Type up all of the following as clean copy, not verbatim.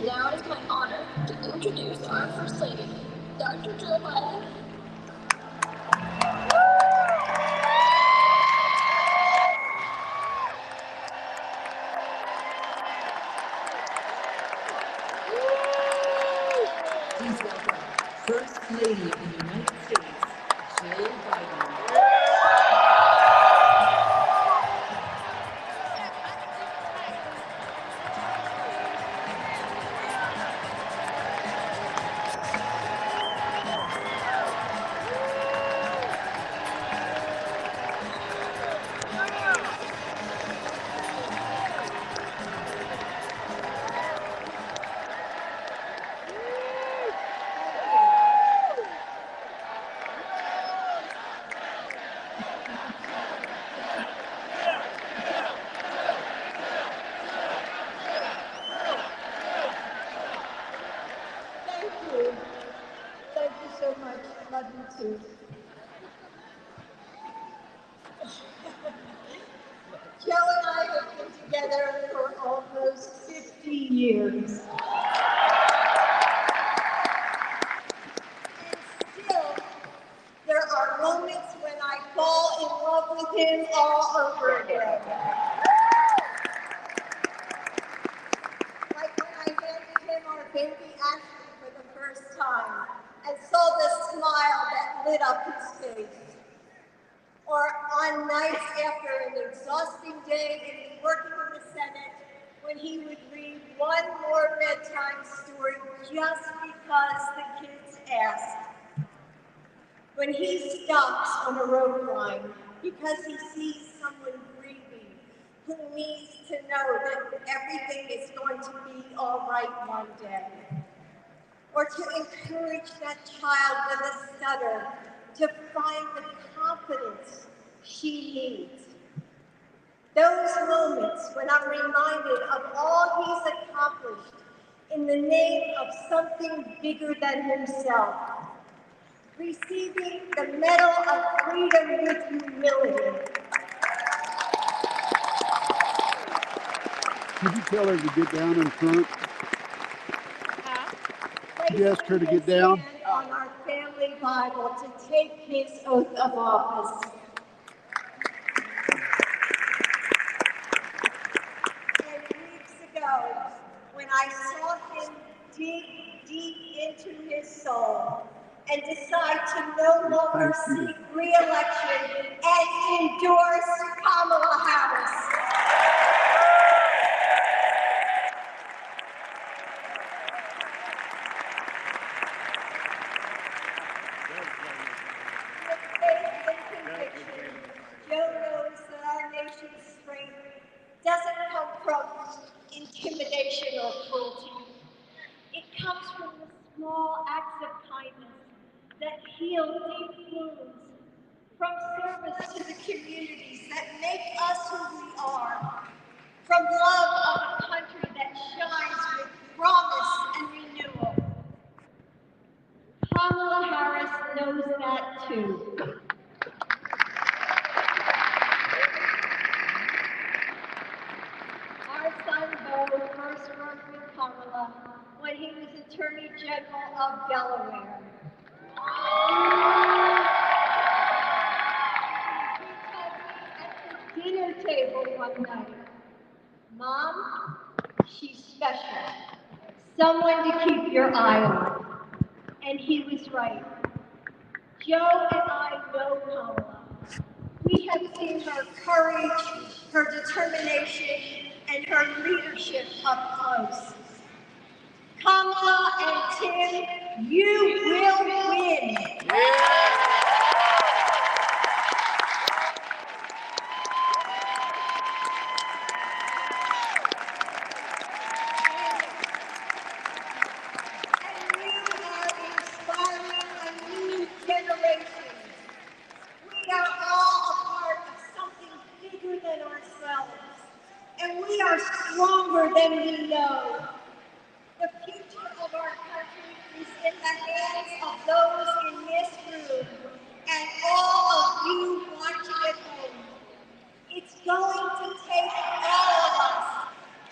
Now it is my honor to introduce our First Lady, Dr. Jill Biden. Please welcome First Lady of the United States, Jill Biden. Thank you. Thank you so much. Love you too. Joe and I have been together for almost 50 years. And still, there are moments when I fall in love with him all over again. Like when I handed him our baby Ashley for the first time and saw the smile that lit up his face. Or on nights after an exhausting day in working in the Senate, when he would read one more bedtime story just because the kids asked. When he stops on a road line because he sees someone grieving who needs to know that everything is going to be all right one day. Or to encourage that child with a stutter to find the confidence she needs. Those moments when I'm reminded of all he's accomplished in the name of something bigger than himself. Receiving the Medal of Freedom with humility. Did you tell her to get down in front? You asked her to get down? On our family Bible to take his oath of office. And weeks ago, when I saw him dig deep into his soul and decide to no longer seek re-election and endorse Kamala Harris. Joe knows that our nation's strength doesn't come from intimidation or cruelty. It comes from the small acts of kindness that heal deep wounds, from service to the communities that make us who we are, from love of a country that shines with promise and renewal. Kamala Harris knows that too. Our son Beau first worked with Kamala when he was Attorney General of Delaware. He told me at the dinner table one night, "Mom, she's special. Someone to keep your eye on." And he was right. Joe and I know Kamala. We have seen her courage, her determination, and her leadership up close. Kamala and Tim, you will win. And you are inspiring a new generation. We are all a part of something bigger than ourselves, and we are stronger than we know. The future of our country is in the hands of those in this room and all of you watching at home. It's going to take all of us,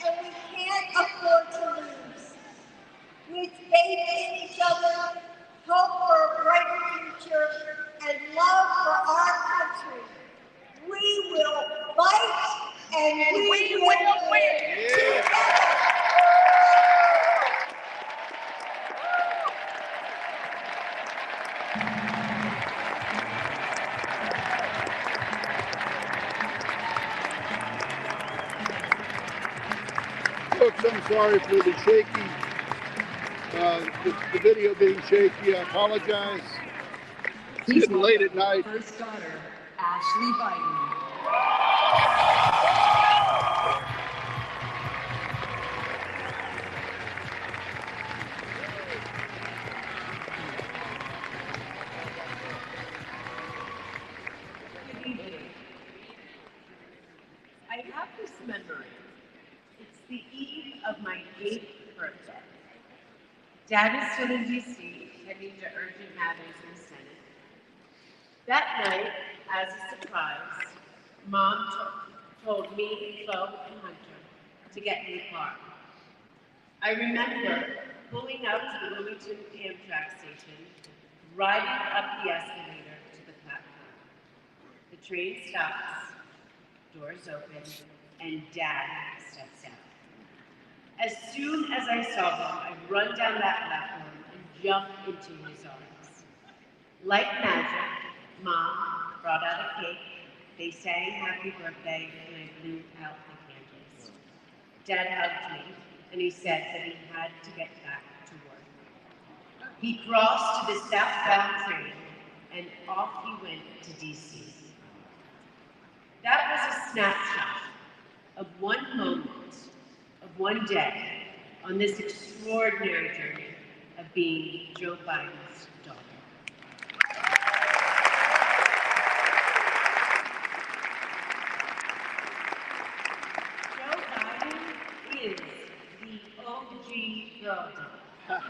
and we can't afford to lose. Folks, I'm sorry for the shaky, the video being shaky. I apologize. It's Please getting late at welcome night. First daughter, Ashley Biden. Good evening. I have this memory. It's the eve of my 8th birthday. Dad is still in D.C., heading to urgent matters in the Senate. That night, as a surprise, Mom told me, Flo, and Hunter to get in the car. I remember pulling out to the Wilmington Amtrak station, riding up the escalator to the platform. The train stops, doors open, and Dad steps out. As soon as I saw him, I run down that platform and jump into his arms. Like magic, Mom brought out a cake, they sang happy birthday, and I blew out the candles. Dad hugged me, and he said that he had to get back to work. He crossed to the southbound train, and off he went to D.C. That was a snapshot of one moment, of one day, on this extraordinary journey of being Joe Biden's daughter. Joe Biden is the OG girl dad.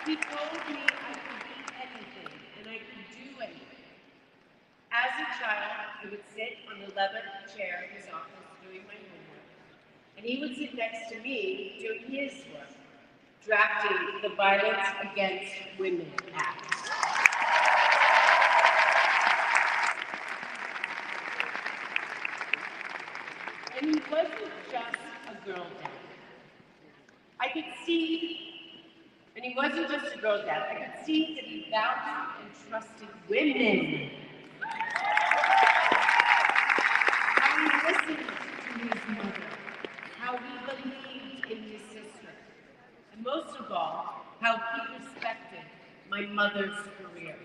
He told me I could be anything, and I could do anything. As a child, I would sit on the 11th chair in his office doing my homework, and he would sit next to me doing his work, drafting the Violence Against Women Act. And he wasn't just a girl dad. I could see, and he wasn't just a girl dad, I could see that he valued and trusted women. How he listened to his mother, how he believed in his sister, and most of all, how he respected my mother's career.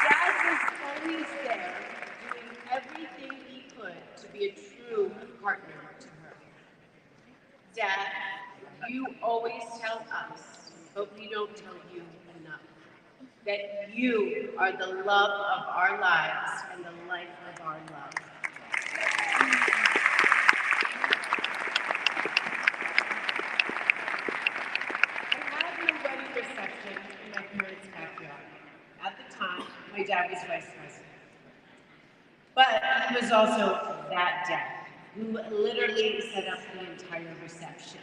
Dad was always there, doing everything he could to be a true partner to her. Dad, you always tell us, but we don't tell you enough, that you are the love of our lives and the life of our love. I had my wedding reception in my parents' backyard. At the time, my dad was vice president. But he was also that dad who literally set up the entire reception.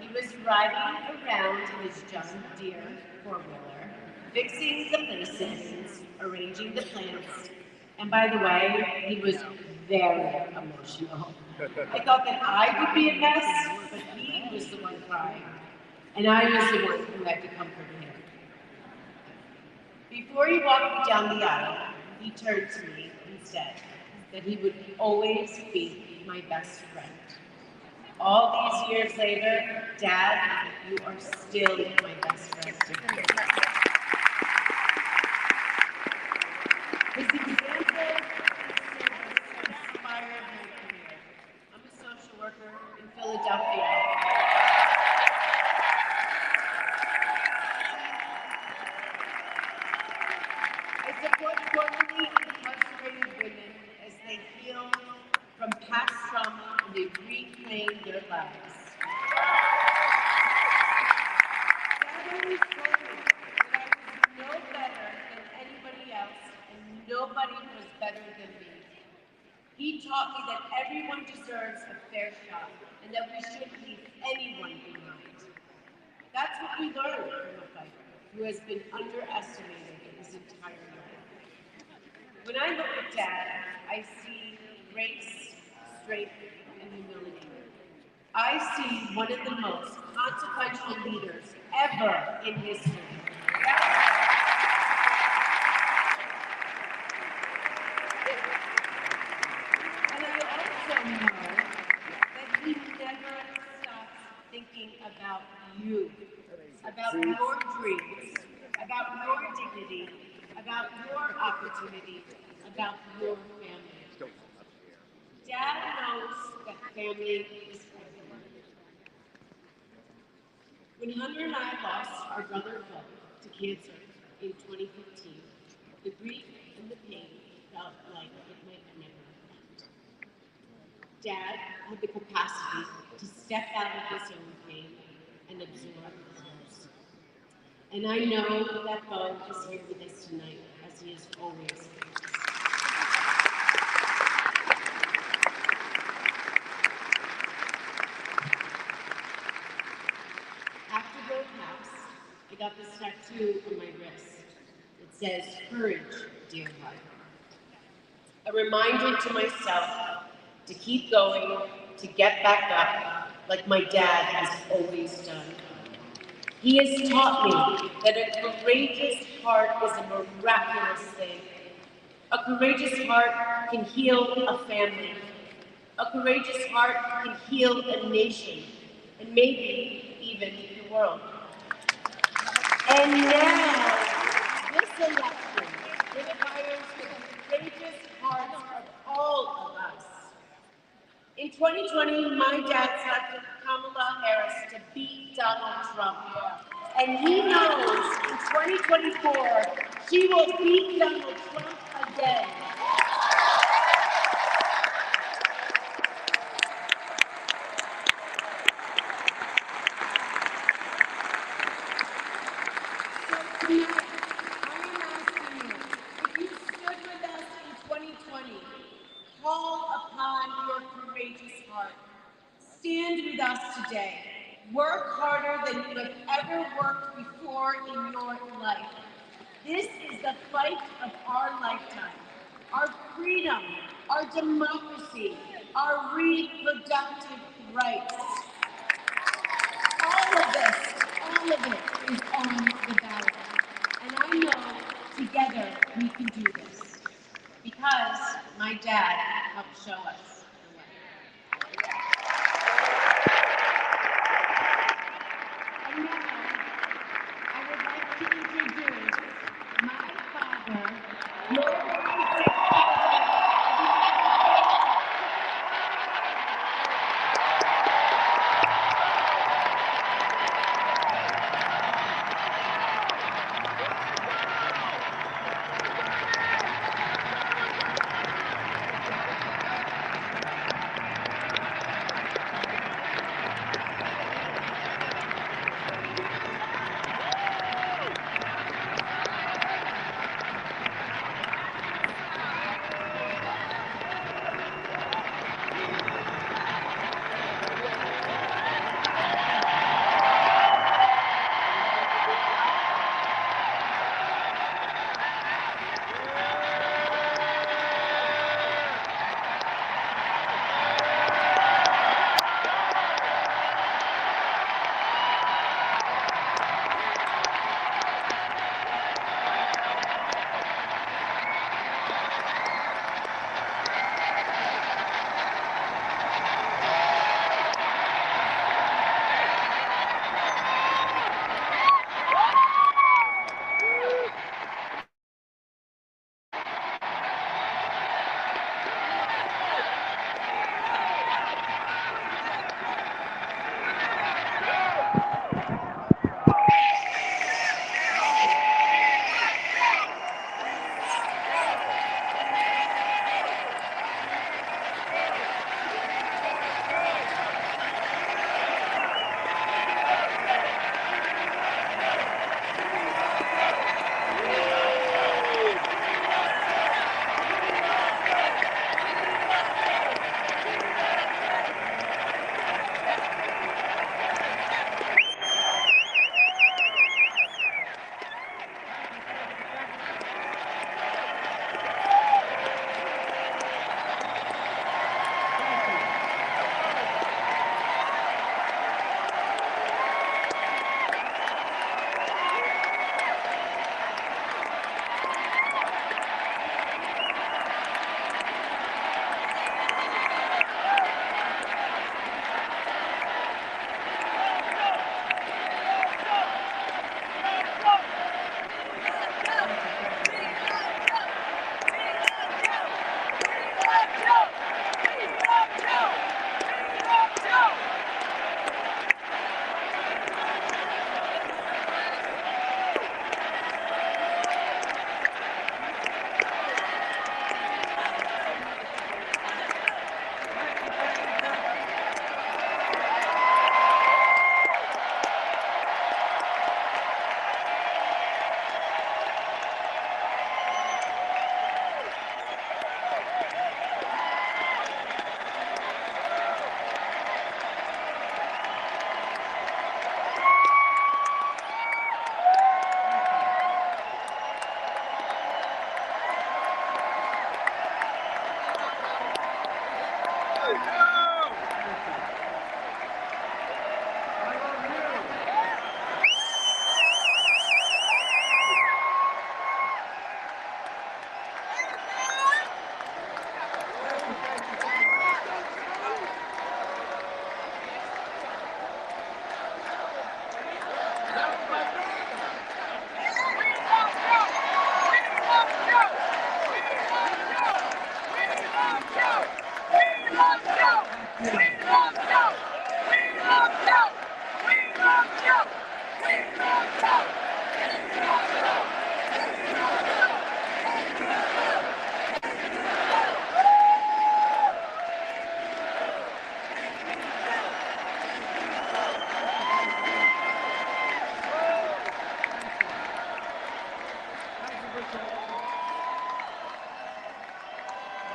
He was riding around in his John Deere four-wheeler, fixing the basins, arranging the plants, and by the way, he was very emotional. I thought that I would be a mess, but he was the one crying, and I was the one who had to comfort him. Before he walked me down the aisle, he turned to me and said that he would always be my best friend. All these years later, Dad, you are still my best friend. His example inspired my career. I'm a social worker in Philadelphia. I support formerly incarcerated women as they heal from past trauma and they reclaim their lives. Dad always told me that I was no better than anybody else and nobody was better than me. He taught me that everyone deserves a fair shot and that we shouldn't leave anyone behind. That's what we learned from a fighter who has been underestimated his entire life. When I look at Dad, I see grace, strength, and humility. I see one of the most consequential leaders ever in history. about your dreams, about your dignity, about your opportunity, about your family. Dad knows that family is everything. When Hunter and I lost our brother Phil to cancer in 2015, the grief and the pain felt like it might never end. Dad had the capacity to step out of his own pain and absorb others. And I know that Bo is here with us tonight, as he is always with us. After Bo passed, I got this tattoo on my wrist. It says, "Courage, dear heart." A reminder to myself to keep going, to get back up, like my dad has always done. He has taught me that a courageous heart is a miraculous thing. A courageous heart can heal a family. A courageous heart can heal a nation, and maybe even the world. And now, this election requires the courageous hearts of all of us. In 2020, my dad selected Kamala Harris to beat Donald Trump. And he knows in 2024, she will beat Donald Trump again. So tonight, I am asking you, if you stood with us in 2020, call upon your courageous heart. Stand with us today. Work harder than you have ever worked before in your life. This is the fight of our lifetime. Our freedom, our democracy, our reproductive rights. All of it is on the ballot. And I know together we can do this. Because my dad helped show us the way. And now, I would like to introduce my father, Lord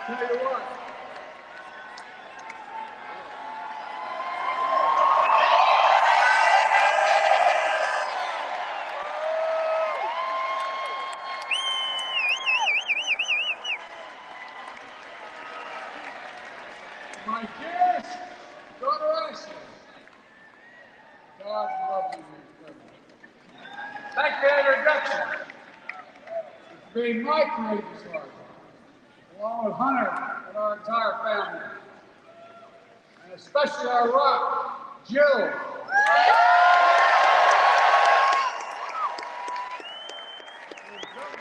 Tell you what. My kids, go to Russia. God love you. Thank you for the introduction. It's been my courageous heart, along with Hunter and our entire family, and especially our rock, Jill.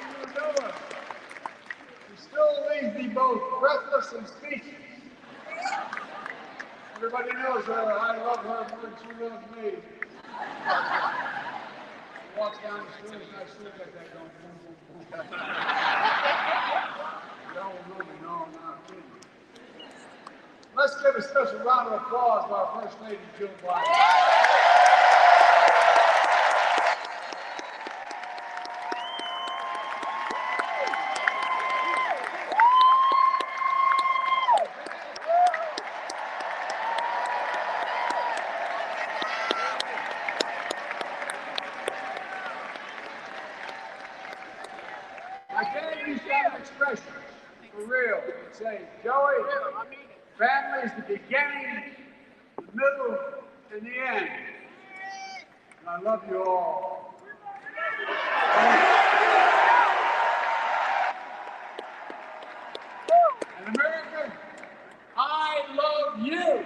You know us. She still leaves me both breathless and speechless. Everybody knows that I love her more than she loves me. She walks down the street and I still got that going. Boom, boom, boom. No, I'm not kidding. Let's give a special round of applause to our First Lady, Jill Biden. I can't use that expression for real. Say, Joey, family is the beginning, the middle, and the end. And I love you all. And America, I love you.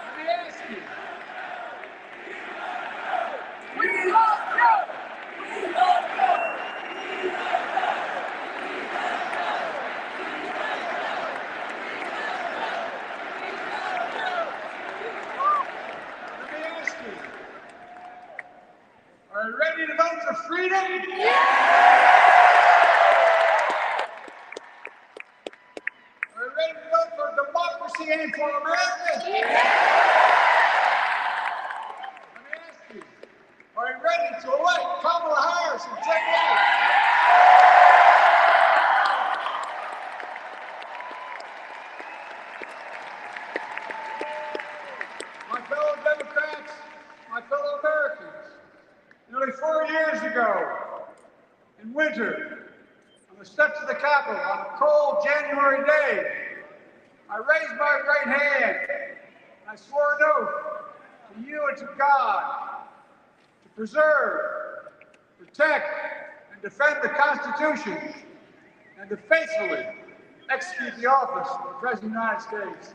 Let me ask you. We love you. We love you. Let me ask you. Are you ready to vote for freedom? Are you ready to vote for democracy and for America? Let me ask you. Are you ready to elect Kamala Harris in 10 years? My fellow Democrats, my fellow Americans, nearly 4 years ago, in winter, on the steps of the Capitol, on a cold January day, I raised my right hand and I swore an oath to you and to God to preserve, protect, and defend the Constitution and to faithfully execute the office of the President of the United States.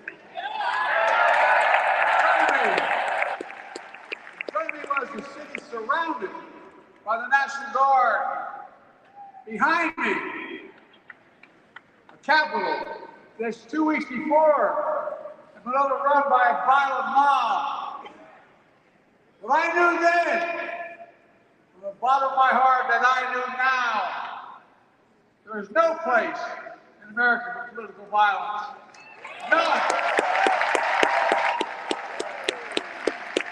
In front of me was the city surrounded by the National Guard. Behind me, a Capitol that's 2 weeks before had been overrun by a violent mob. But I knew then, from the bottom of my heart, that I knew now, there is no place in America for political violence. None.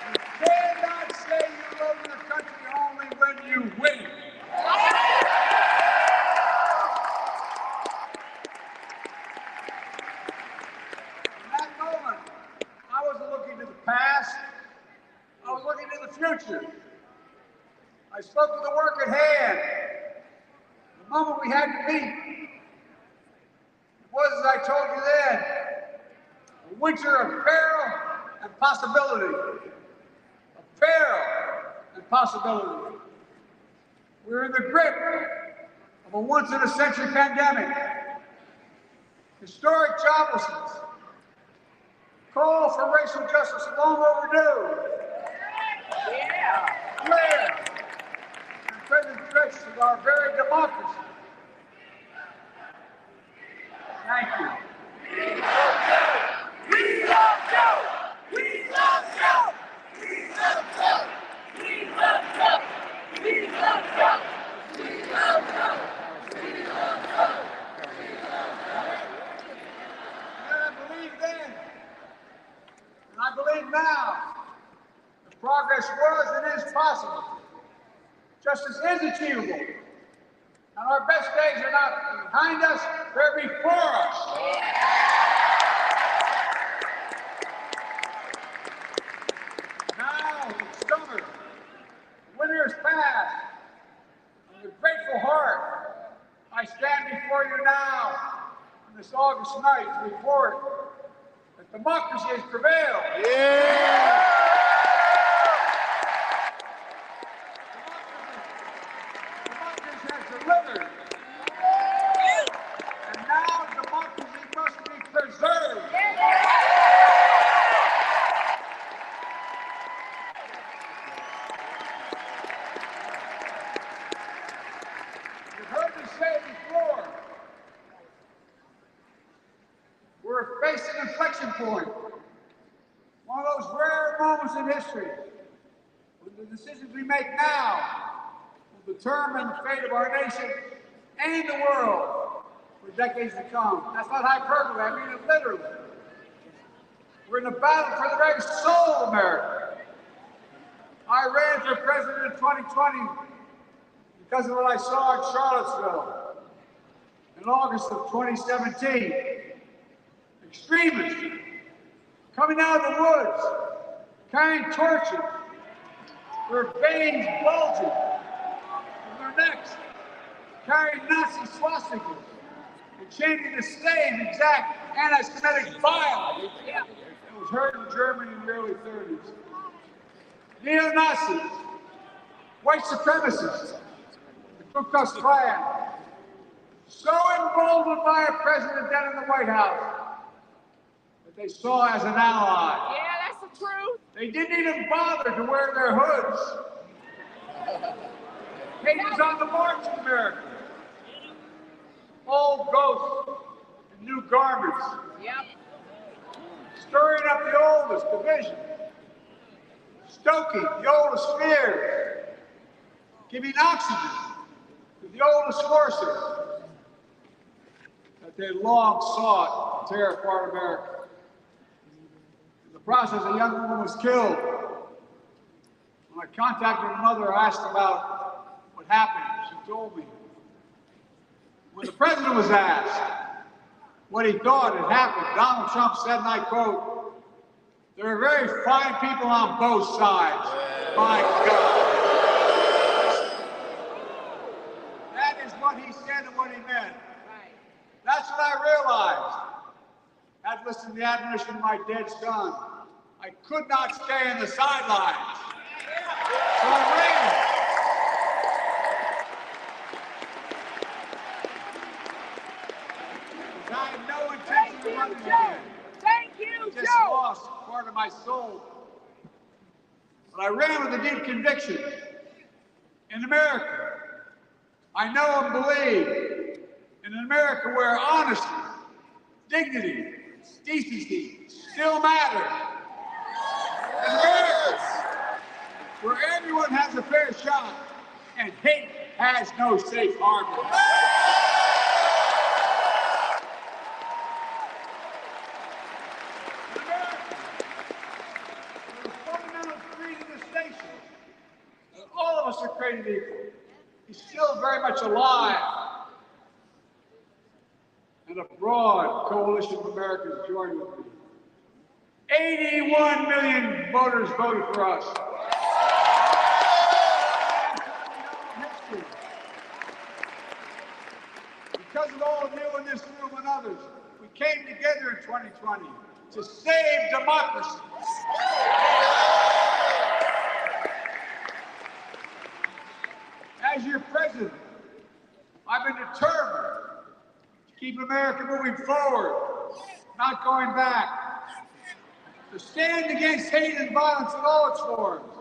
You cannot say you love your country only when you win. In that moment, I wasn't looking to the past, I was looking to the future. I spoke of the work at hand, the moment we had to meet. It was, as I told you then, a winter of peril and possibility. Of peril and possibility. We're in the grip of a once-in-a-century pandemic. Historic joblessness. Call for racial justice long overdue. Clear and present threats to our very democracy. Thank you. We love Joe! We love Joe! We love Joe! We love Joe! We love Joe! We love Joe! We love Joe! We love Joe! And I believe then, and I believe now, that progress was and is possible. Justice is achievable. And our best days are not behind us, they're before us. Now it's summer. Winter is past. And with grateful heart, I stand before you now on this August night to report that democracy has prevailed. Democracy has delivered. And now democracy must be preserved. You've heard me say it before. We're facing an inflection point. One of those rare moments in history when the decisions we make now will determine the fate of our nation and the world for decades to come. That's not hyperbole, I mean it literally. We're in a battle for the very soul of America. I ran for president in 2020 because of what I saw in Charlottesville in August of 2017. Extremists coming out of the woods, carrying torches, their veins bulging from their necks, carrying Nazi swastikas, and chanting the same exact anti-Semitic violence that was heard in Germany in the early 30s. Neo-Nazis, white supremacists, the Ku Klux Klan, so emboldened by a president then in the White House that they saw as an ally. Yeah, that's the truth. They didn't even bother to wear their hoods. Hate was on the march in America. Old ghosts in new garments. Yep. Stirring up the oldest division. Stoking the oldest fears. Giving oxygen to the oldest forces that they long sought to tear apart America. In the process, a young woman was killed. When I contacted her mother, I asked about what happened. She told me. When the president was asked what he thought had happened, Donald Trump said, and I quote, "There are very fine people on both sides." My God. That is what he said and what he meant. That's what I realized. I'd listened to the admonition of my dead son. I could not stay in the sidelines. So I ran. I had no intention of running again. Thank you, I just Joe. lost part of my soul. But I ran with a deep conviction. In America, I know and believe in an America where honesty, dignity, decency still matter. In America, where everyone has a fair shot and hate has no safe harbor. In America, where the fundamental creed of this nation, that all of us are created equal, is still very much alive. And a broad coalition of Americans joined with me. 81 million voters voted for us. came together in 2020 to save democracy. As your president, I've been determined to keep America moving forward, not going back. To stand against hate and violence in all its forms.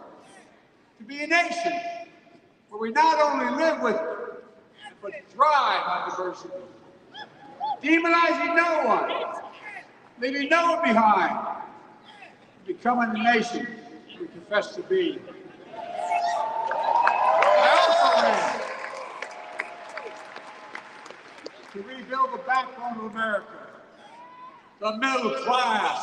To be a nation where we not only live with it, but thrive on diversity. Demonizing no one, leaving no one behind, becoming the nation we profess to be. I also aim to rebuild the backbone of America, the middle class.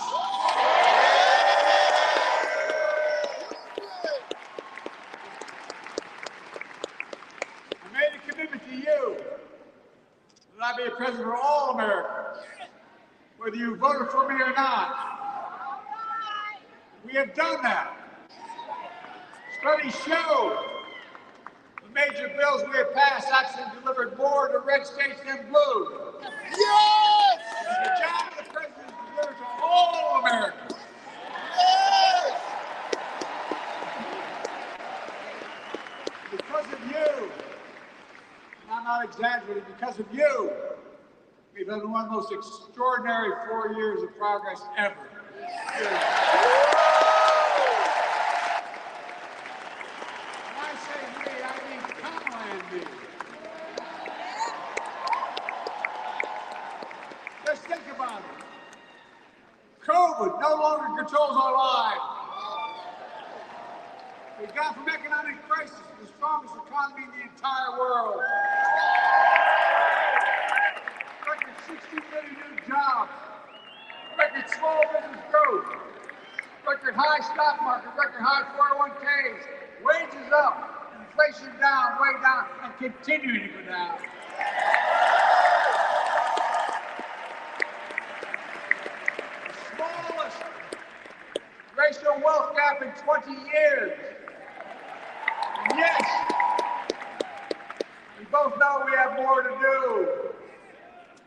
I made a commitment to you that I be a president for all Americans, whether you voted for me or not. We have done that. Studies show the major bills we have passed actually delivered more to red states than blue. Yes! The job of the president is to deliver to all Americans. Yes! Because of you, and I'm not exaggerating, because of you, we've had one of the most extraordinary 4 years of progress ever. When I say we, I mean Kamala and me. Just think about it. COVID no longer controls our lives. We got from economic crisis to the strongest economy in the entire world. Record 60 million new jobs. Record small business growth. Record high stock market. Record high 401ks. Wages up. Inflation down, way down, and continuing to go down. The smallest racial wealth gap in 20 years. And yes, we both know we have more to do,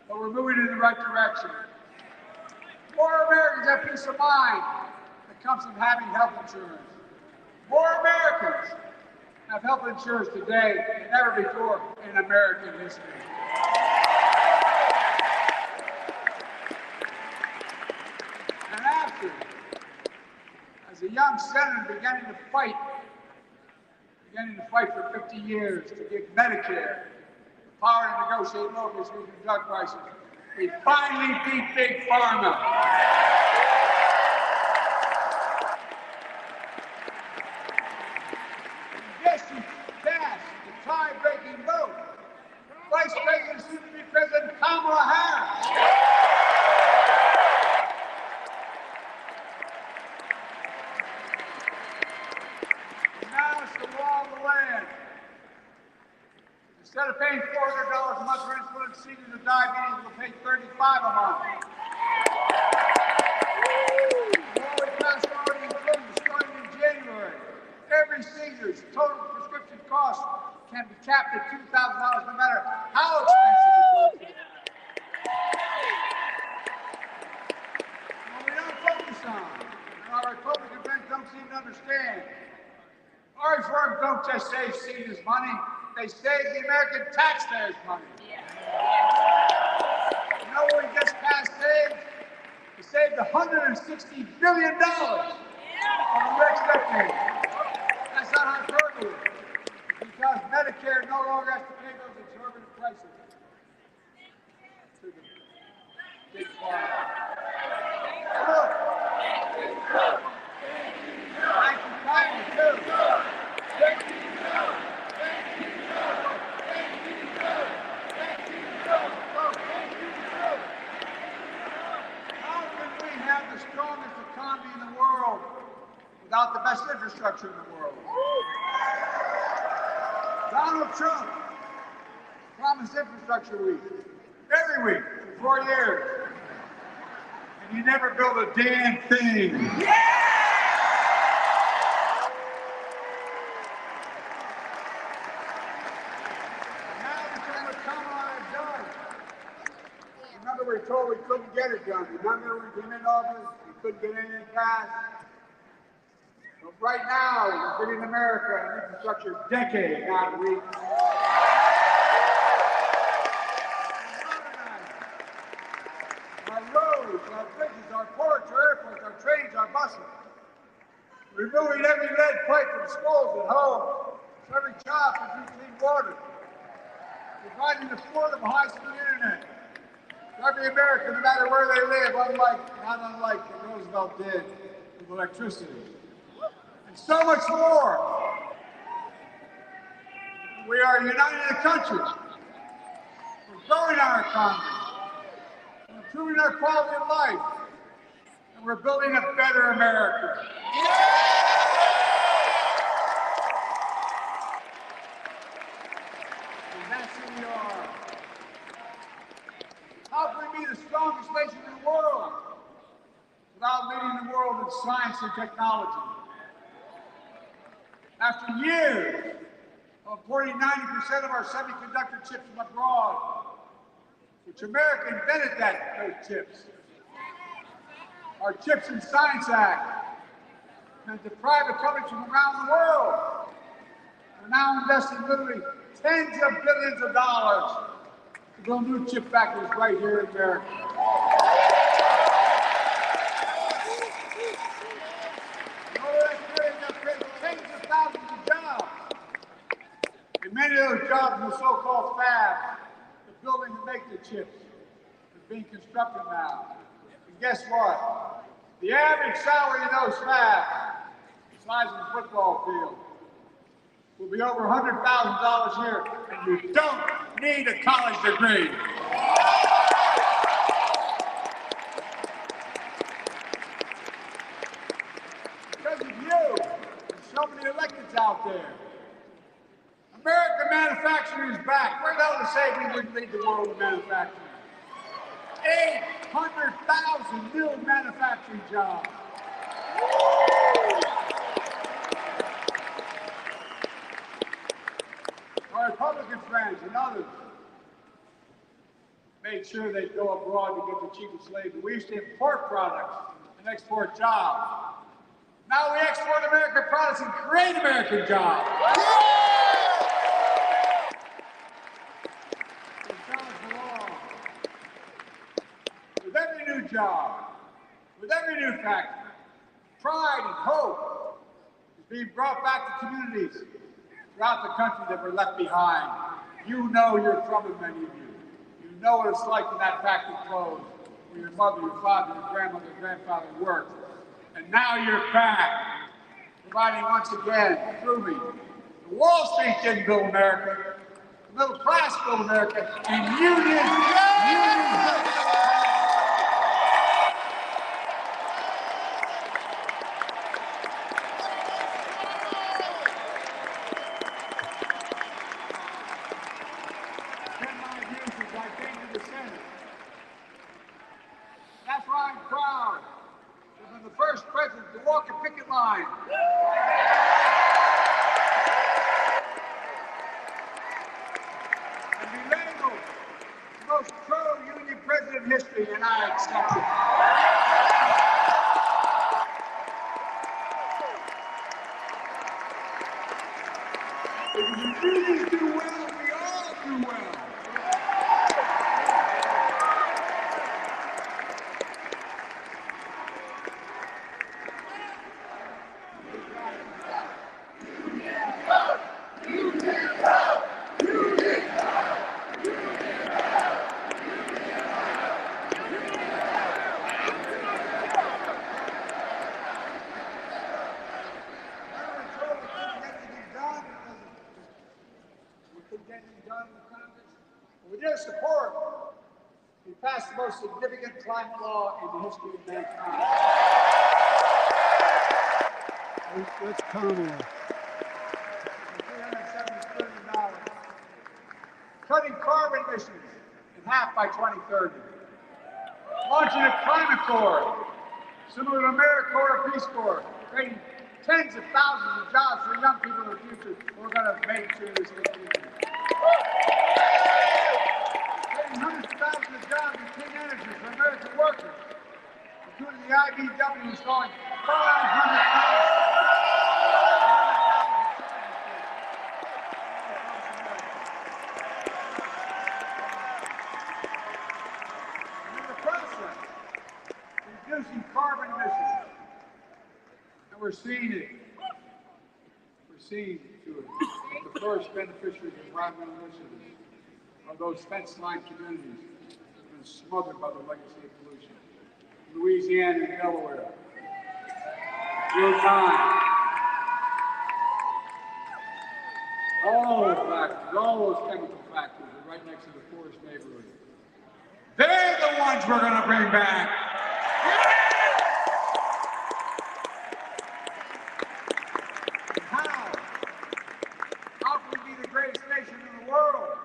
but we're moving in the right direction. More Americans have peace of mind that comes from having health insurance. More Americans have health insurance today than ever before in American history. And after, as a young senator beginning to fight for 50 years to give Medicare the power to negotiate low prescription drug prices, we finally beat Big Pharma. Yes, you cast the tie-breaking vote. Vice President, soon-to-be President Kamala Harris. And now it's the law of the land. Instead of paying $400 a month for insulin, seniors with diabetes will pay $35 a month. The law we passed already includes, starting in January, every senior's total prescription cost can be capped at $2,000 no matter how expensive it was. What we don't focus on, and our Republican friends don't seem to understand, our reforms don't just save seniors money, they save the American taxpayers money. You know what we just passed saved? We saved $160 billion on the next decade. That's not hyperbole. Because Medicare no longer has to pay those exorbitant prices to the big pharma. Look. Thank you kindly, too. How can we have the strongest economy in the world without the best infrastructure in the world? Donald Trump promised infrastructure week, every week, for 4 years. And you never built a damn thing. Yeah! Now because what Kamala had done, remember we were told we couldn't get it done. Remember, we came in office, we couldn't get anything passed. But right now, we're giving America an infrastructure decade, not weeks. Our roads, our bridges, our ports, our airports, our trains, our buses. Removing every lead pipe from schools and homes, so every child can drink clean water. Providing affordable high-speed internet to every American, no matter where they live, not unlike what Roosevelt did with electricity. And so much more. We are uniting the country. We're growing our economy. We're improving our quality of life. And we're building a better America. And that's who we are. How can we be the strongest nation in the world without leading the world in science and technology? After years of importing 90% of our semiconductor chips from abroad, which America invented those chips. Our Chips and Science Act meant that private companies from around the world are now investing literally tens of billions of dollars to build new chip factories right here in America. That's creating tens of thousands of jobs. And many of those jobs in the so-called fabs, the buildings that make the chips, are being constructed now. And guess what? The average salary in those fabs, the size of a football field, will be over $100,000 a year, and you don't need a college degree. Because of you, and so many electeds out there. American manufacturing is back. We're going to say we wouldn't lead the world in manufacturing. 800,000 new manufacturing jobs. Our Republican friends and others made sure they go abroad to get the cheapest labor. We used to import products and export jobs. Now we export American products and create American jobs. With every new job, with every new factory, pride and hope is being brought back to communities throughout the country that were left behind. You know you're from it, many of you. You know what it's like when that factory closed, where your mother, your father, your grandmother, your grandfather worked. And now you're back, providing once again, proving the Wall Street didn't build America, the middle class built America, and unions built That's why I'm proud to be the first president to walk a picket line. And be labeled the most pro-union president in history, and I accept it. If the unions do well, we all do well. With your support, we passed the most significant climate law in the history of mankind. That's Kamala. $370 billion. Cutting carbon emissions in half by 2030. Launching a climate corps, similar to AmeriCorps or Peace Corps, creating tens of thousands of jobs for young people in the future. We're going to make sure this continues. $100,000 thousands of jobs in clean energy for American workers, including the IBEW installing 500,000. In the process, reducing carbon emissions. And we're seeing it. We're seeing to it. The first beneficiaries of environmental initiatives are those fence line communities that have been smothered by the legacy of pollution. Louisiana and Delaware. Real time. All those factories, all those chemical factories are right next to the forest neighborhood. They're the ones we're going to bring back. How? How can we be the greatest nation in the world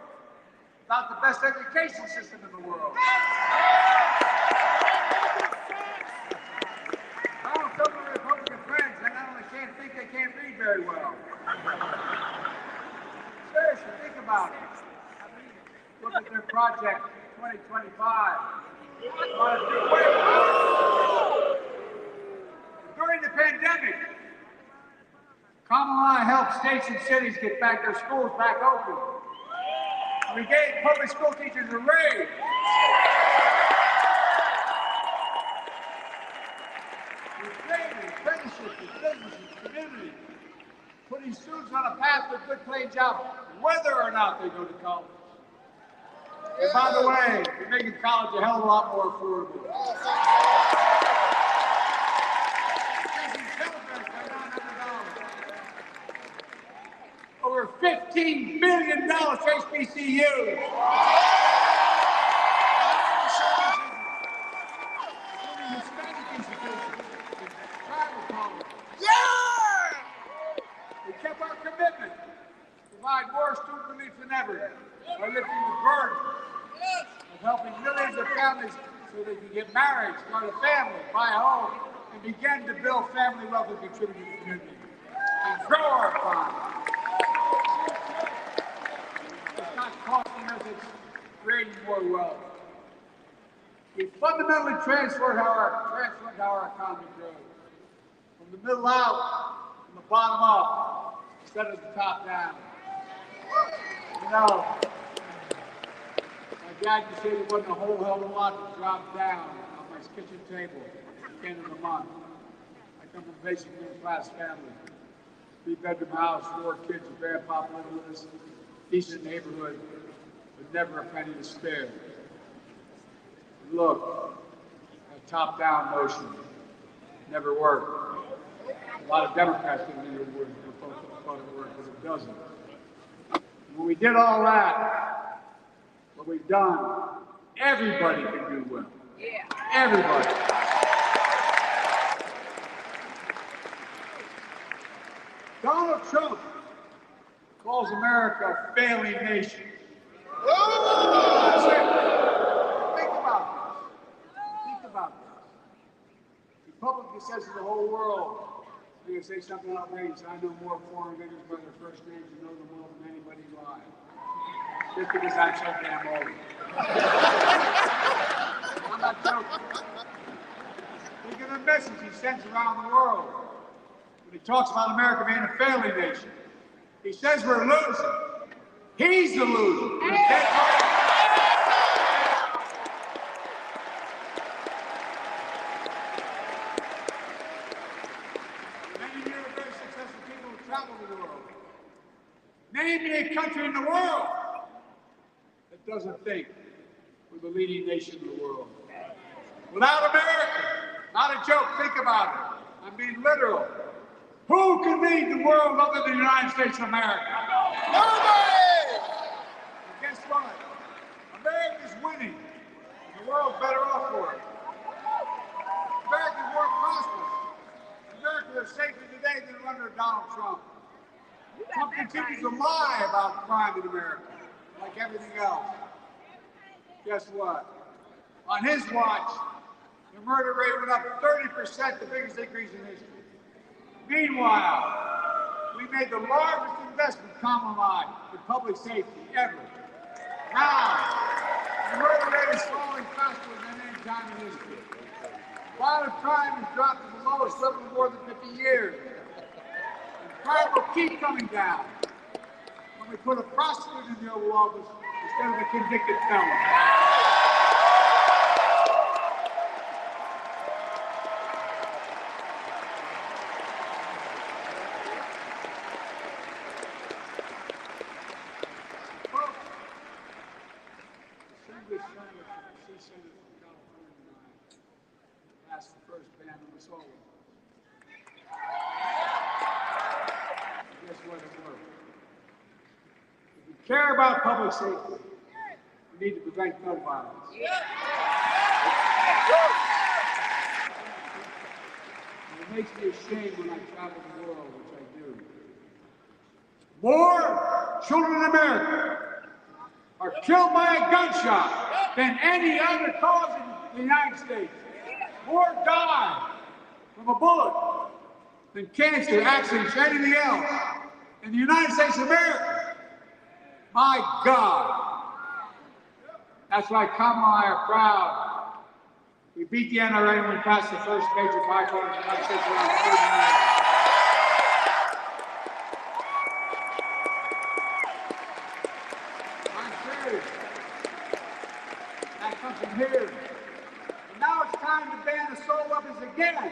without the best education system in the world? How some of the Republican friends that not only can't think, they can't read very well. Seriously, think about it. Look at their project 2025. During the pandemic, Kamala helped states and cities get back their schools back open. We gave public school teachers a raise. We created apprenticeships for businesses, communities, putting students on a path to a good paying job, whether or not they go to college. And by the way, we're making college a hell of a lot more affordable. Over $15 billion to HBCUs. Including Hispanic institutions, tribal colleges. We kept our commitment to provide more student relief than ever by lifting the burden of helping millions of families so they can get married, start a family, buy a home, and begin to build family wealth and contribute to the community. And grow our economy. It's not costing us, it's creating more wealth. We fundamentally transformed how our economy grows. From the middle out, from the bottom up, instead of the top down. You know, my dad used to say there wasn't a whole hell of a lot to drop down on my kitchen table at the end of the month. I come from a basic middle class family. 3-bedroom house, 4 kids, a grandpa living with us, decent neighborhood, but never a penny to spare. And look, that top-down motion never worked. A lot of Democrats didn't think it would, thought it worked, but it doesn't. When we did all that, what we've done, everybody can do well. Yeah. Everybody. Donald Trump calls America a failing nation. That's it. Think about this. Think about this. He publicly says to the whole world, I'm going to say something outrageous. I know more foreign leaders by their first names and know them more than anybody alive. Just because I'm so damn old. I'm not joking. Think of the message he sends around the world. When he talks about America being a failing nation, he says we're losing. He's the loser. Many of you are very successful people who travel the world. Name me a country in the world that doesn't think we're the leading nation in the world. Without America, not a joke, think about it. I'm being literal. Who can lead the world other than the United States of America? Nobody! And guess what? America's winning. And the world's better off for it. America's more prosperous. America is safer today than under Donald Trump. Trump continues to lie about crime in America, like everything else. Guess what? On his watch, the murder rate went up 30%, the biggest increase in history. Meanwhile, we made the largest investment, Kamala, in public safety ever. Now, murder rate is falling faster than any time in history. Violent crime has dropped to the lowest level in more than 50 years. And crime will keep coming down when we put a prosecutor in the Oval Office instead of a convicted felon. Passed the first ban on assault. Guess what? It worked. If we care about public safety, we need to prevent gun violence. And it makes me ashamed when I travel the world, which I do. More children in America are killed by a gunshot than any other cause in the United States. More die from a bullet than cancer, accidents, or anything else in the United States of America. My God. That's why Kamala and I are proud. We beat the NRA when we passed the first major bipartisan legislation around 30 years. That comes from here. And now it's time to ban assault weapons again.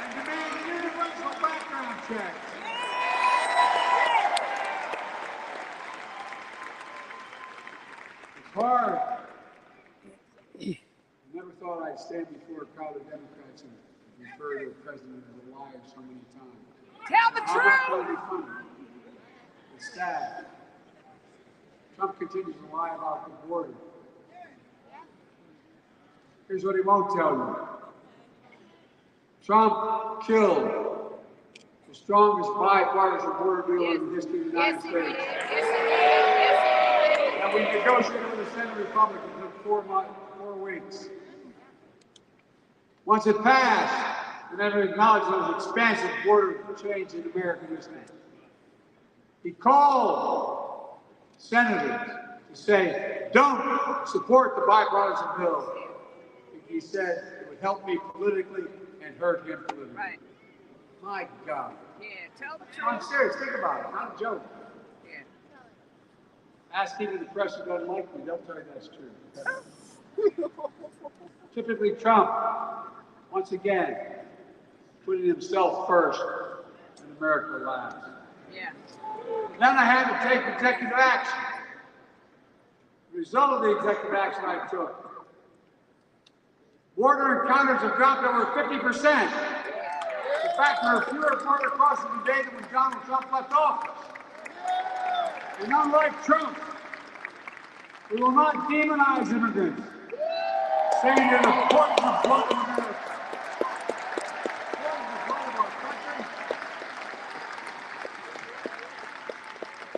And demand universal background checks. It's hard. I never thought I'd stand before a crowd of Democrats and refer to the president as a liar so many times. Tell the I'm not truth. trying to be funny. It's sad. Trump continues to lie about the border. Here's what he won't tell you. Trump killed the strongest bipartisan border deal in the history of the United States. And we negotiated with the Senate Republicans in 4 weeks. Once it passed, we never acknowledged those expansive border change in America this day. He called senators to say, don't support the bipartisan bill. He said it would help me politically and hurt him politically. Right. My God. Yeah, tell the I'm truth. serious, think about it, not a joke. Yeah. Ask even the press who doesn't like me, they'll tell you that's true. Typically Trump, once again, putting himself first and America last. Yeah. Then I had to take executive action. The result of the executive action I took, border encounters have dropped over 50%. In fact, there are fewer border crossings today than when Donald Trump left office. And unlike Trump, we will not demonize immigrants, saying they're the poison of blood of America. Poison of blood of our country.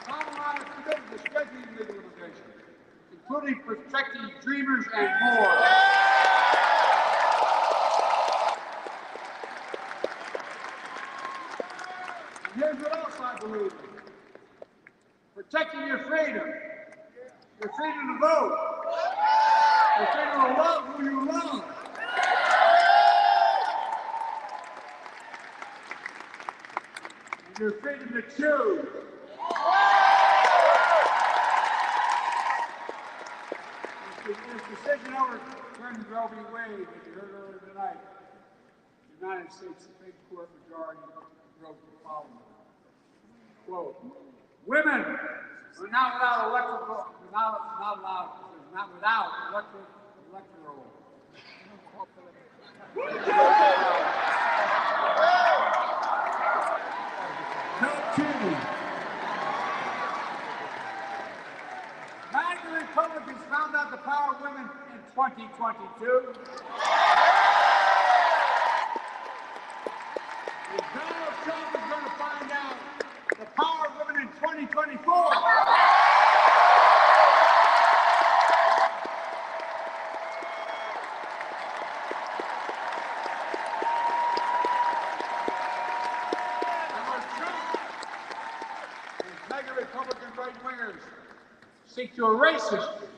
Kamala is committed to strengthening legal immigration, including protecting dreamers and more. And here's what else I believe in. Protecting your freedom to vote, your freedom to love who you love. And your freedom to choose. This decision overturning Roe v. Wade that you heard earlier tonight, the United States Supreme Court majority wrote the following. Quote, women are not without electoral. No kidding. MAGA Republicans found out the power of women in 2022. And Donald Trump is going to find out the power of women in 2024. seek to erase history.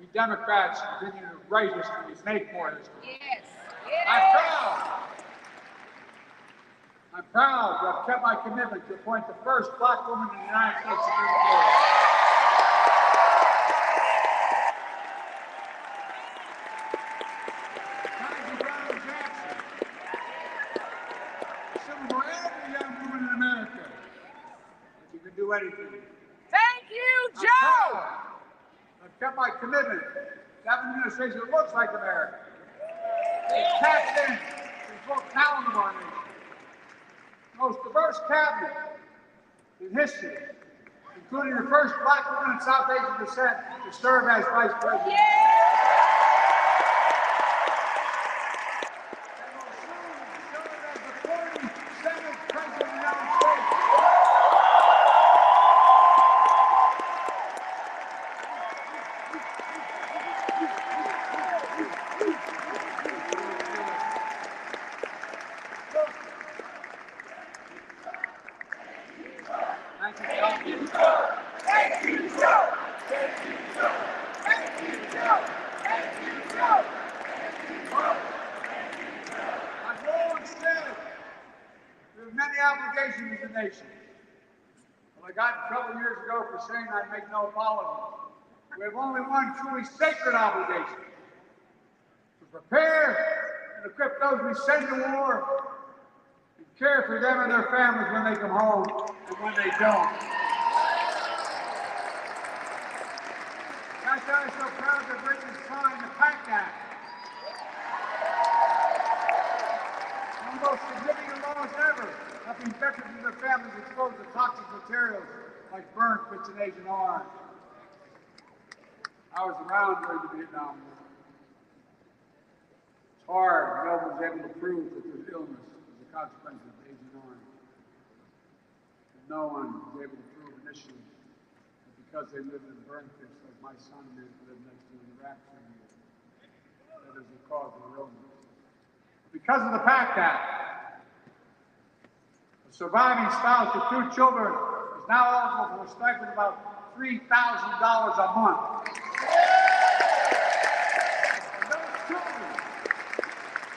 We Democrats continue to write history and make more history. Yes. I'm proud to have kept my commitment to appoint the first black woman in the United States Supreme Court. Thank Brown Jackson. Symbol for every young woman in America. That you can do anything. Thank you, I'm Joe. proud. I've kept my commitment to have an administration that looks like America. It's tapped in the full talent of our nation. Most diverse cabinet in history, including the first black woman of South Asian descent to serve as vice president. And will soon serve as the 47th president of the United States. I've always said we have many obligations as a nation. Well, I got in trouble years ago for saying I'd make no apologies. We have only one truly sacred obligation: to prepare and equip those we send to war and care for them and their families when they come home and when they don't. That's why I'm so proud that Britain signed the PACT Act. One of the most significant laws ever, helping veterans and their families exposed to toxic materials like burn pits and Agent Orange. I was around during the Vietnam War. It's hard. No one was able to prove that there's illness as a consequence of Agent Orange. And no one was able to prove initially that because they lived in burn pits like my son did, lived next to an Iraq family, that is the cause of their illness. Because of the PACT Act, a surviving spouse with 2 children is now eligible for a stipend of about $3,000 a month. And those children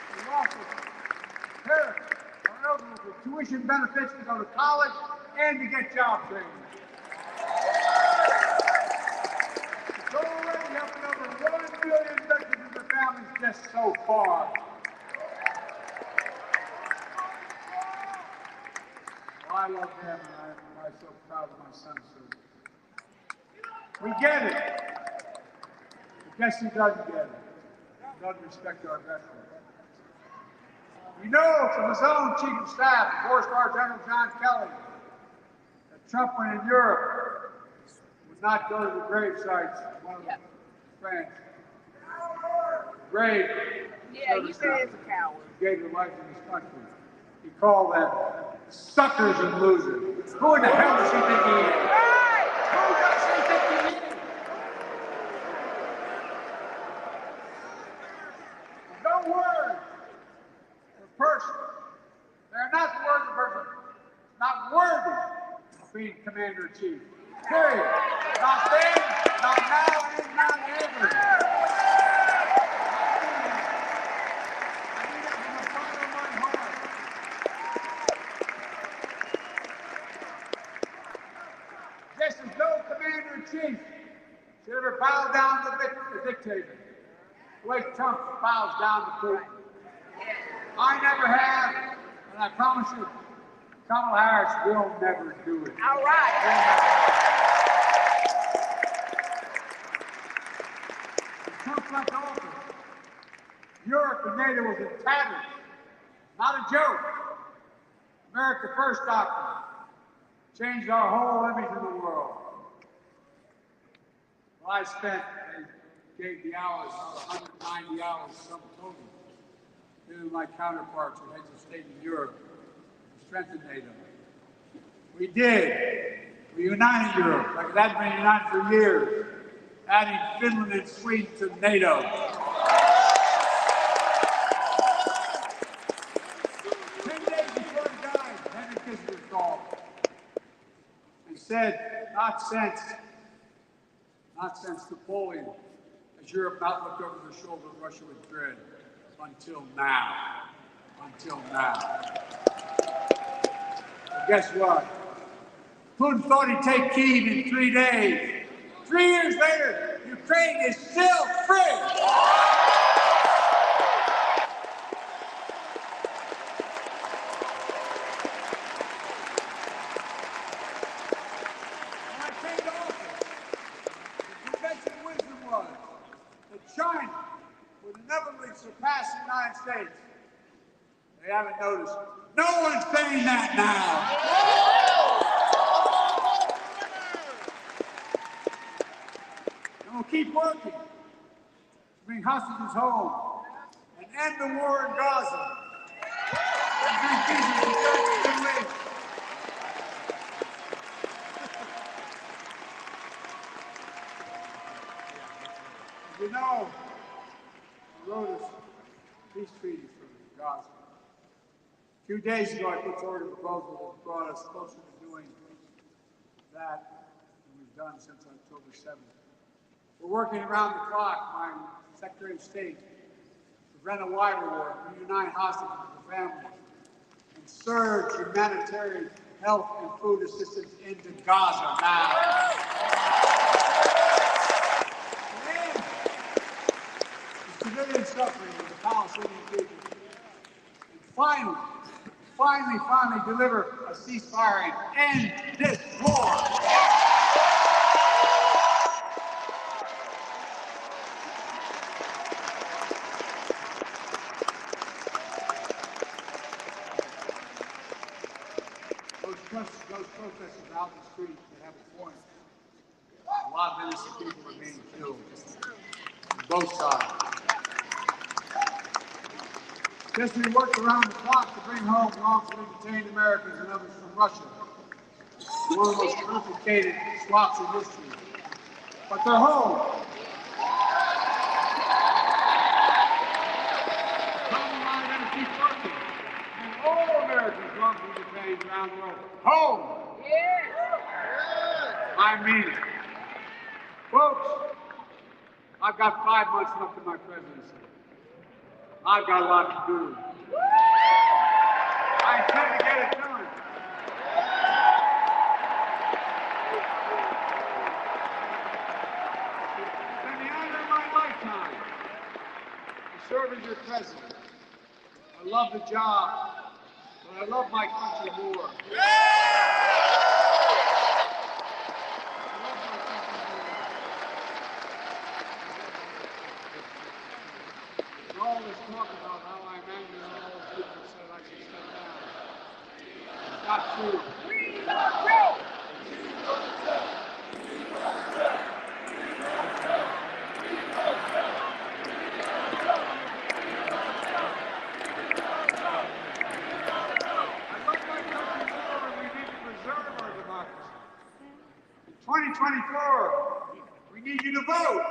who lost their parents are eligible for tuition benefits to go to college and to get job training. It's already helping over 1 million veterans and their families just so far. I love them, and I'm so proud of my son, too. We get it. But guess who doesn't get it? Who doesn't respect our veterans? We know from his own chief of staff, 4-star General John Kelly, that Trump, when in Europe, would not go to the grave sites of one of his friends. Brave. Yeah, he said it's a coward. Gave their life in this country. He called them suckers and losers. Who in the hell does he think he is? Who does he think he is? No words of person. They're not the words of person. Not worthy of being commander-in-chief. Period. Not then, not now, and not ever. Just as no commander-in-chief should ever bow down to the dictator, the way Trump bows down to Putin. I never have, and I promise you, Kamala Harris will never do it. All right. When Trump left office, Europe and NATO was in tatters. Not a joke. America First doctrine changed our whole image in the world. Well, I spent, they gave the hours, 190 hours, some total, to my counterparts and heads of state in Europe to strengthen NATO. We did. We united Europe, like it hadn't been united for years, adding Finland and Sweden to NATO. 10 days before he died, Henry Kissinger called and said, not since not since Napoleon has Europe not looked over their shoulder at Russia with dread. Until now. Until now. Well, guess what? Putin thought he'd take Kyiv in 3 days. 3 years later, Ukraine is still free. When I came to office, the convention wisdom was that China would inevitably surpass the United States. They haven't noticed. No one's saying that now. And we'll keep working to bring hostages home and end the war in Gaza. And bring peace to the Middle East. As you know, I wrote a peace treaty for Gaza. A few days ago, I put forward a proposal that brought us closer to doing that than we've done since October 7th. We're working around the clock, my Secretary of State, to prevent a wider war, reunite hostages with their families, and surge humanitarian health and food assistance into Gaza now. And the civilian suffering of the Palestinian people. And finally deliver a ceasefire and end this war. Those protesters out in the street that have a point. A lot of innocent people are being killed on both sides. Yes, we worked around the clock to bring home wrongfully detained Americans and others from Russia. One of the most complicated swaps in history. But they're home. Tom and I are going to keep working. And all Americans wrongfully detained around the world. Home! I mean it. Folks, I've got 5 months left of my presidency. I've got a lot to do. I intend to get it done. It's been the honor of my lifetime to serve as your president. I love the job, but I love my country more. All this talk about how I'm angry and all those people that said I should step down. It's not true. We love you! I love my country more, and we need to preserve our democracy. In 2024, we need you to vote.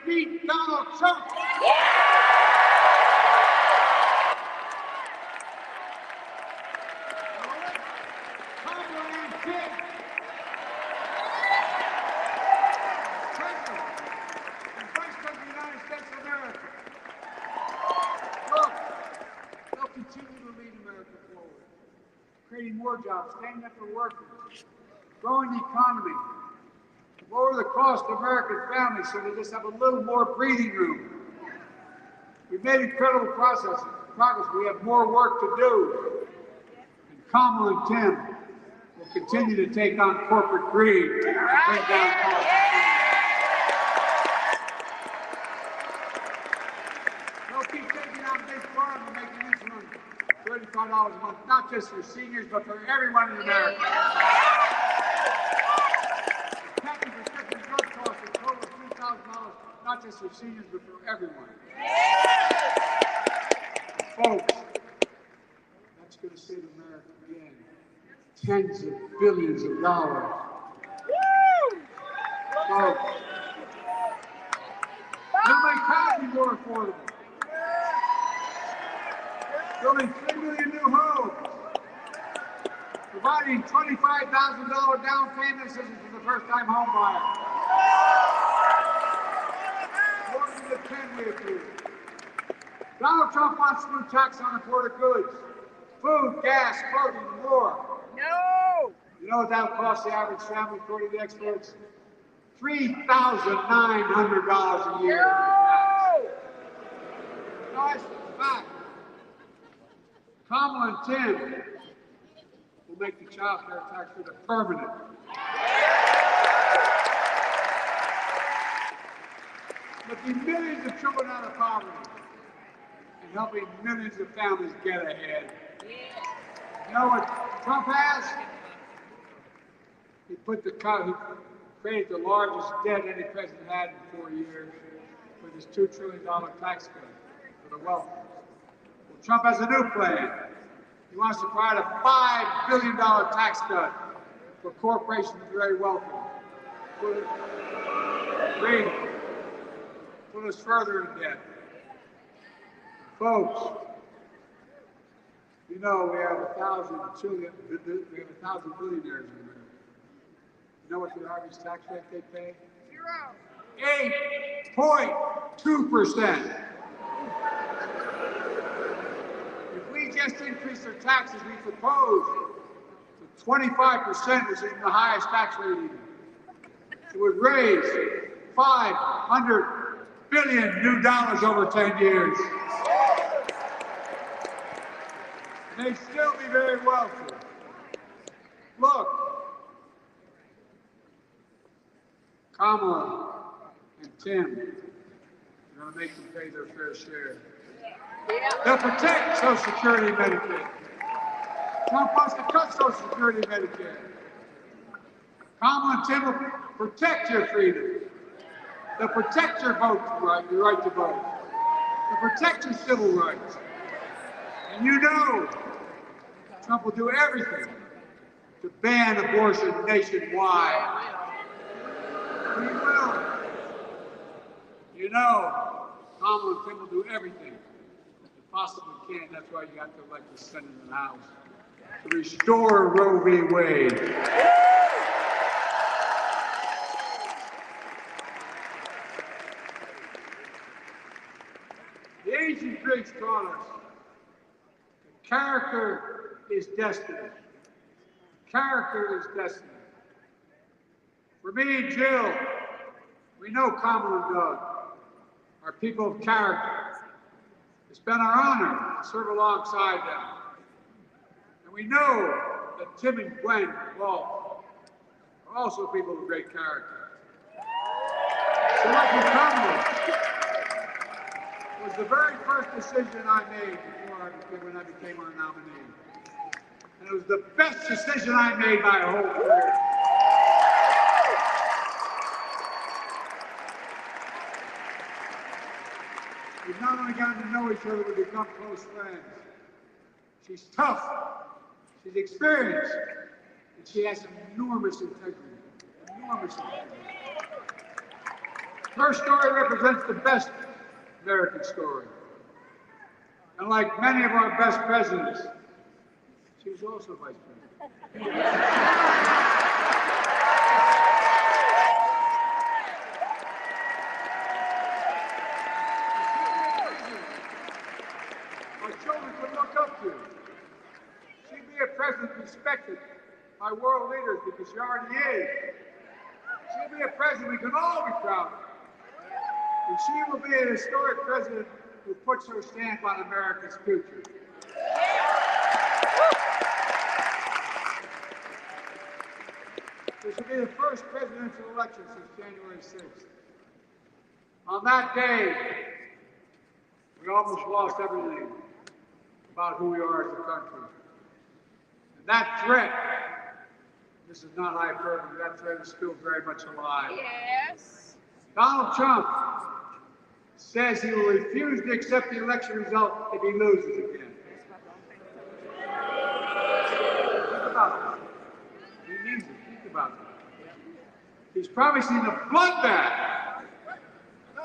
Beat Donald Trump. Kamala and Tim. President and Vice President of the United States of America. Look, they'll continue to lead America forward, creating more jobs, standing up for workers, growing the economy, lower the cost to American families so they just have a little more breathing room. We've made incredible progress. We have more work to do. And Kamala and Tim will continue to take on corporate greed and bring down costs. They'll keep taking on big farm and making insulin $35 a month, not just for seniors, but for everyone in America. Not just for seniors, but for everyone. Folks, that's going to save America again. Tens of billions of dollars. Folks, He'll make housing more affordable. Building 3 million new homes. Providing $25,000 down payment assistance for the first-time home buyer. More than the 10 we approved. Donald Trump wants a new tax on imported goods. Food, gas, clothing, and more. No! You know what that will cost the average family, according to experts? $3,900 a year. No! No, it's a fact. Kamala and Tim will make the child care tax credit permanent. Lifting millions of children out of poverty and helping millions of families get ahead. You know what Trump has? He created the largest debt any president had in 4 years with his $2 trillion tax cut for the wealthy. Well, Trump has a new plan. He wants to provide a $5 billion tax cut for corporations and very wealthy. Put us further in debt. Folks, you know we have 1,000 billionaires in America. You know what the average tax rate they pay? 8.2%. If we just increase their taxes, we propose to 25%, which is the highest tax rate even. It would raise $500 billion new dollars over 10 years. And they'd still be very wealthy. Look, Kamala and Tim are going to make them pay their fair share. They'll protect Social Security and Medicare. Trump wants to cut Social Security and Medicare. Kamala and Tim will protect your freedom. They'll protect your vote right, your right to vote. They'll protect your civil rights. And you know Trump will do everything to ban abortion nationwide. He will. You know, Kamala and Tim will do everything they possibly can. That's why you have to elect the Senate and the House to restore Roe v. Wade. The ancient Greeks taught us that character is destiny. Character is destiny. For me and Jill, we know Kamala and Doug are people of character. It's been our honor to serve alongside them. And we know that Tim and Gwen Walt are also people of great character. Selecting Kamala was the very first decision I made when I became our nominee. And it was the best decision I made my whole career. We've not only gotten to know each other, we've become close friends. She's tough, she's experienced, and she has enormous integrity. Enormous integrity. Her story represents the best American story. And like many of our best presidents, she was also vice president. Our children can look up to. She'd be a president respected by world leaders because she already is. She'll be a president we can all be proud of. And she will be a historic president who puts her stamp on America's future. This will be the first presidential election since January 6th. On that day, we almost lost everything about who we are as a country. And that threat, this is not hyperbole, that threat is still very much alive. Yes. Donald Trump says he will refuse to accept the election result if he loses again. Think about it. He means it. Think about it. He's promising a bloodbath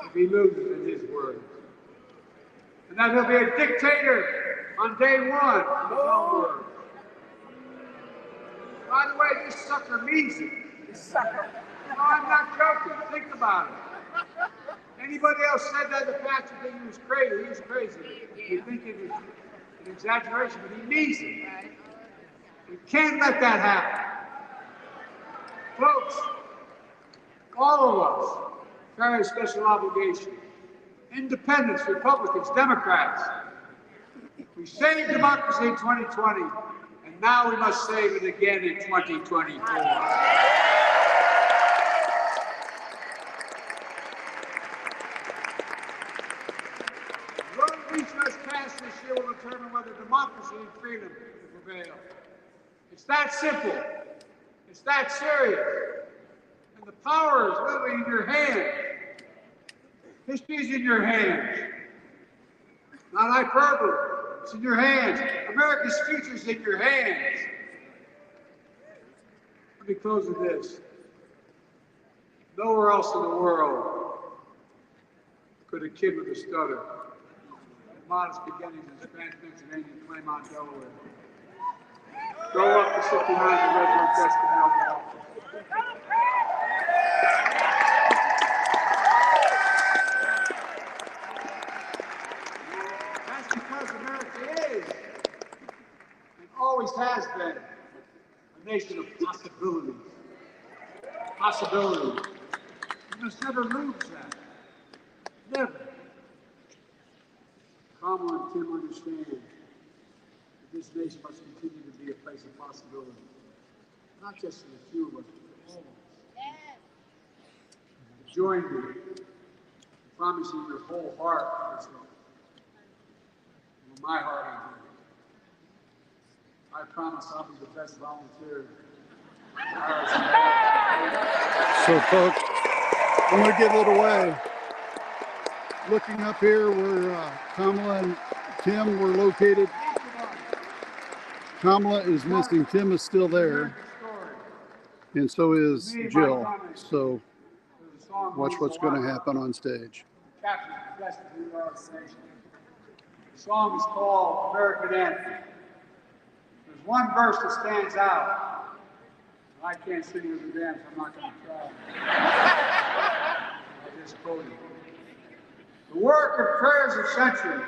if if he loses, in his words. And that he'll be a dictator on day one, in his own words. By the way, this sucker means it. No, I'm not joking. Think about it. Anybody else said that in the past, you think he was crazy. He was crazy. You think it was an exaggeration, but he means it. We can't let that happen. Folks, all of us carry a special obligation. Independents, Republicans, Democrats. We saved democracy in 2020, and now we must save it again in 2024. The road each of us cast this year will determine whether democracy and freedom will prevail. It's that simple. It's that serious. And the power is literally in your hands. History's in your hands. Not hyperbole. It's in your hands. America's future's in your hands. Let me close with this. Nowhere else in the world could a kid with a stutter, and modest beginnings in Spanish, Pennsylvania, and Claymont, Delaware, grow up to sit behind the red room desk in Milwaukee. That's because America is, and always has been, a nation of possibilities. Possibilities. You must never lose that. Never. Kamala and Tim understand that this nation must continue to be a place of possibility. Not just for the few of us, but for all of us. Join me in promising your whole heart this hope. With my heart, I promise I'll be the best volunteer. So, folks, I'm going to give it away. Looking up here where Kamala and Tim were located. Kamala is missing. Tim is still there. And so is Jill. So watch what's going to happen on stage. The song is called American Anthem. There's one verse that stands out. I can't sing with the dance, I'm not going to try. I just quote it. The work and prayers of centuries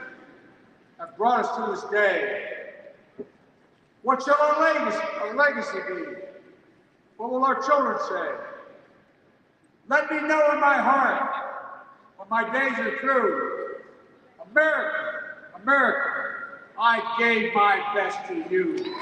have brought us to this day. What shall our legacy be? What will our children say? Let me know in my heart when my days are through. America, America, I gave my best to you.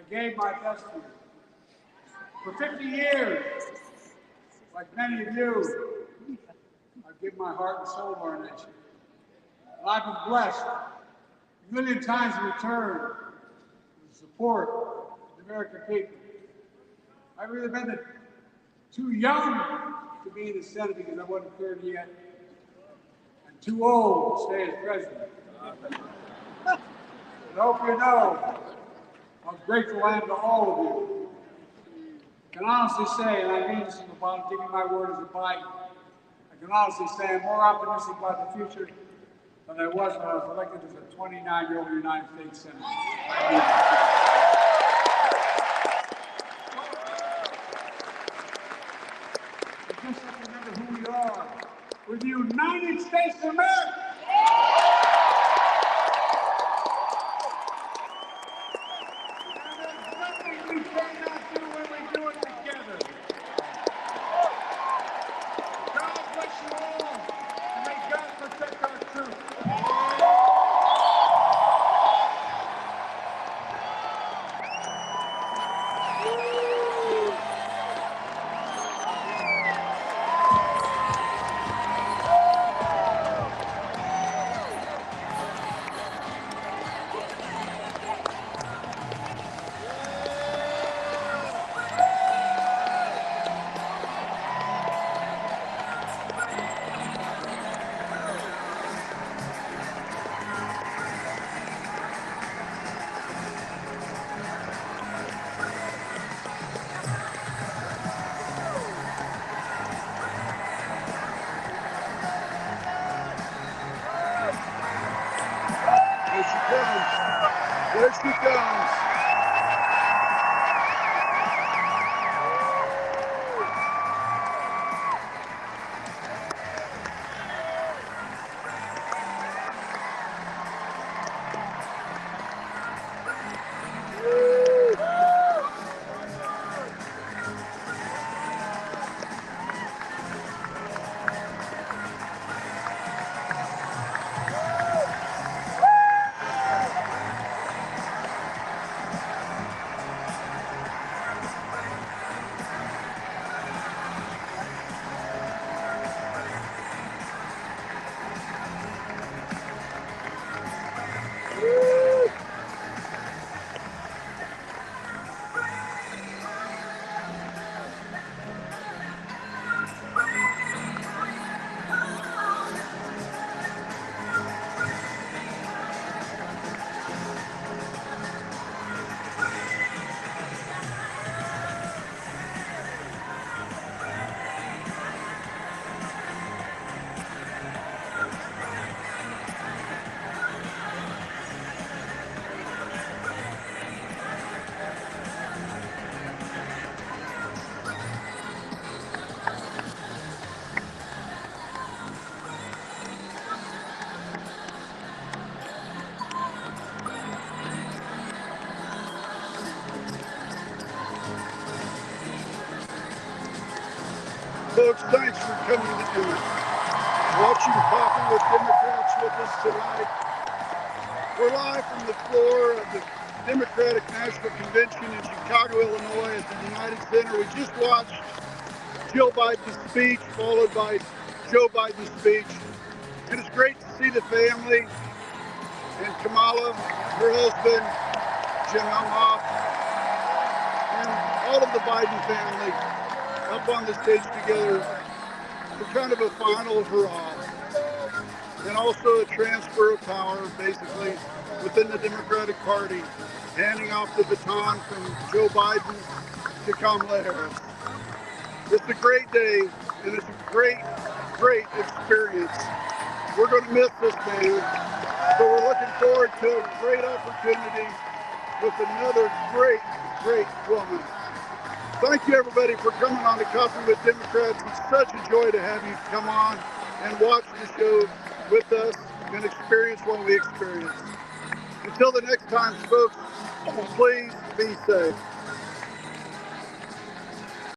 Gave my best to you. For 50 years, like many of you, I've given my heart and soul to our nation. And I've been blessed a million times in return with the support of the American people. I've either been too young to be in the Senate because I wasn't 30 yet, and too old to stay as president. But I hope you know how grateful I am to all of you. I can honestly say, and I mean this in the bottom, give me my word as a Biden, I can honestly say I'm more optimistic about the future than I was when I was elected as a 29-year-old United States Senator. Just remember who we are. We're the United States of America. We cannot do when we do it together. God bless you all, and may God protect our troops. she comes. Folks, thanks for coming to watching Coffee with Democrats with us tonight. We're live from the floor of the Democratic National Convention in Chicago, Illinois at the United Center. We just watched Jill Biden's speech, followed by Joe Biden's speech. And it's great to see the family and Kamala, her husband, Jim Elmoff, and all of the Biden family up on the stage together for kind of a final hurrah. And also a transfer of power, basically, within the Democratic Party, handing off the baton from Joe Biden to Kamala Harris. It's a great day, and it's a great, great experience. We're going to miss this day, so we're looking forward to a great opportunity with another great, great woman. Thank you, everybody, for coming on to Coffee with Democrats. It's such a joy to have you come on and watch the show with us and experience what we experience. Until the next time, folks, please be safe.